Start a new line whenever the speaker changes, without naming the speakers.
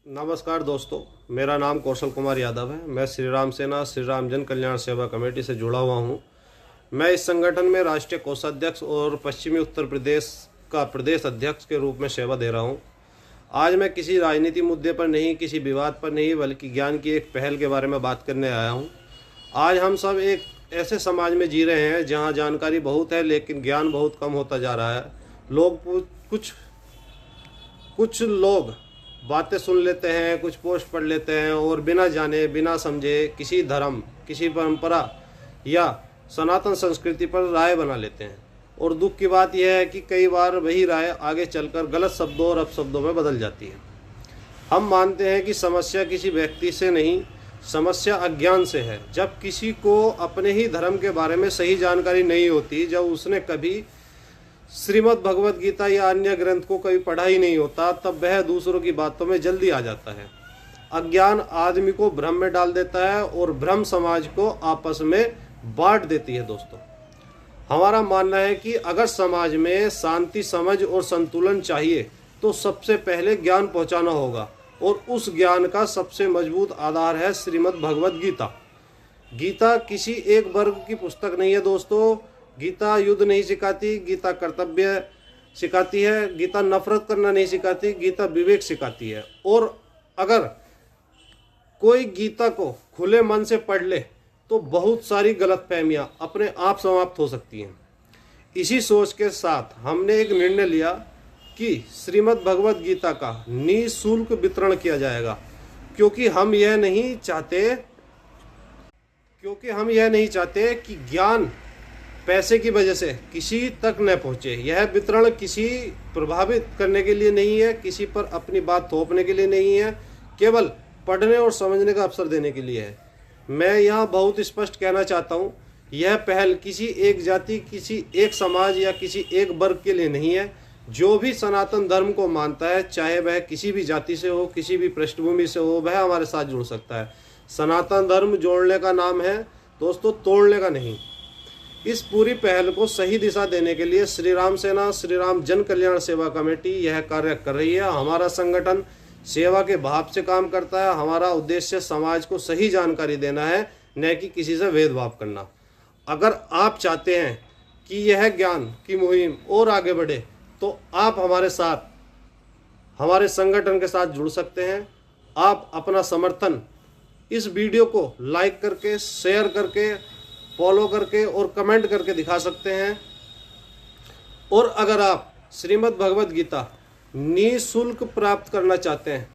नमस्कार दोस्तों, मेरा नाम कौशल कुमार यादव है। मैं श्री राम सेना श्री राम जन कल्याण सेवा कमेटी से जुड़ा हुआ हूं। मैं इस संगठन में राष्ट्रीय कोषाध्यक्ष और पश्चिमी उत्तर प्रदेश का प्रदेश अध्यक्ष के रूप में सेवा दे रहा हूं। आज मैं किसी राजनीति मुद्दे पर नहीं, किसी विवाद पर नहीं, बल्कि ज्ञान की एक पहल के बारे में बात करने आया हूं। आज हम सब एक ऐसे समाज में जी रहे हैं जहां जानकारी बहुत है लेकिन ज्ञान बहुत कम होता जा रहा है। कुछ लोग बातें सुन लेते हैं, कुछ पोस्ट पढ़ लेते हैं और बिना जाने बिना समझे किसी धर्म, किसी परंपरा या सनातन संस्कृति पर राय बना लेते हैं। और दुख की बात यह है कि कई बार वही राय आगे चलकर गलत शब्दों और अपशब्दों में बदल जाती है। हम मानते हैं कि समस्या किसी व्यक्ति से नहीं, समस्या अज्ञान से है। जब किसी को अपने ही धर्म के बारे में सही जानकारी नहीं होती, जब उसने कभी श्रीमद् भगवत गीता या अन्य ग्रंथ को कभी पढ़ा ही नहीं होता, तब वह दूसरों की बातों में जल्दी आ जाता है। अज्ञान आदमी को भ्रम में डाल देता है और भ्रम समाज को आपस में बांट देती है। दोस्तों, हमारा मानना है कि अगर समाज में शांति, समझ और संतुलन चाहिए तो सबसे पहले ज्ञान पहुंचाना होगा और उस ज्ञान का सबसे मजबूत आधार है श्रीमद् भगवत गीता। गीता किसी एक वर्ग की पुस्तक नहीं है दोस्तों। गीता युद्ध नहीं सिखाती, गीता कर्तव्य सिखाती है। गीता नफरत करना नहीं सिखाती, गीता विवेक सिखाती है। और अगर कोई गीता को खुले मन से पढ़ ले तो बहुत सारी गलतफहमियां अपने आप समाप्त हो सकती हैं। इसी सोच के साथ हमने एक निर्णय लिया कि श्रीमद् भगवत गीता का निःशुल्क वितरण किया जाएगा, क्योंकि हम यह नहीं चाहते कि ज्ञान पैसे की वजह से किसी तक न पहुंचे। यह वितरण किसी प्रभावित करने के लिए नहीं है, किसी पर अपनी बात थोपने के लिए नहीं है, केवल पढ़ने और समझने का अवसर देने के लिए है। मैं यहाँ बहुत स्पष्ट कहना चाहता हूँ, यह पहल किसी एक जाति, किसी एक समाज या किसी एक वर्ग के लिए नहीं है। जो भी सनातन धर्म को मानता है, चाहे वह किसी भी जाति से हो, किसी भी पृष्ठभूमि से हो, वह हमारे साथ जुड़ सकता है। सनातन धर्म जोड़ने का नाम है दोस्तों, तोड़ने का नहीं। इस पूरी पहल को सही दिशा देने के लिए श्री राम सेना श्री राम जन कल्याण सेवा कमेटी यह कार्य कर रही है। हमारा संगठन सेवा के भाव से काम करता है। हमारा उद्देश्य समाज को सही जानकारी देना है, न कि किसी से भेदभाव करना। अगर आप चाहते हैं कि यह ज्ञान की मुहिम और आगे बढ़े तो आप हमारे साथ, हमारे संगठन के साथ जुड़ सकते हैं। आप अपना समर्थन इस वीडियो को लाइक करके, शेयर करके, फॉलो करके और कमेंट करके दिखा सकते हैं। और अगर आप श्रीमद् भगवत गीता निःशुल्क प्राप्त करना चाहते हैं